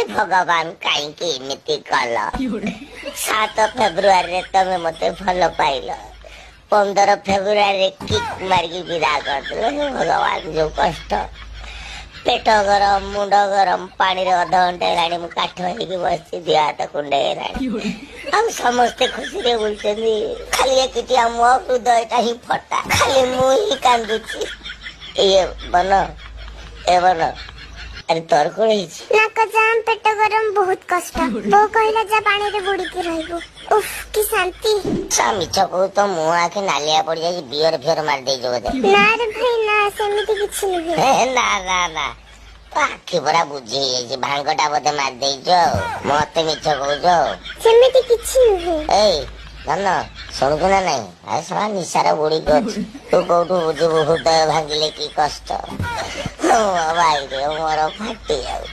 भगवान कहीं एमती कल 7 फेब्रुआरी तमें मत भल पाइल 15 फेब्रुआरी किक मारिकी विदा कर भगवान जो कष्ट पेट गरम मुंड गरम पानी रे 1/2 घंटा हेलाणी मु काठ होइकी बसि दिया हाथ कुंडे हेलाणी हम समस्ते खुशी रे बोलछनी खाली एकिटिया मो हृदयटा ही फटा खाली मु ही कांदुची ए बन अरे तोर को नाक जाम पेट गरम बहुत कष्ट बो कहला जा पानी रे बुड़ी के रहबो उफ की शांति सामी चको तो मु आके नालिया पड़ जाई बियर फियर मार दे जो दे ना रे भाई ना सेमिति किछ नहीं ना ना ना आखि बड़ा बुझी जे भांगटा बदे मार दे जो मते मिछ को जो सेमिति किछ नहीं ए धन सुनकु ना नहीं आ सारा निसारा बुड़ी गछ तू कोठू बुझबो हृदय भांगिले की कष्ट ओ भाई रे मोर फाटी जाऊ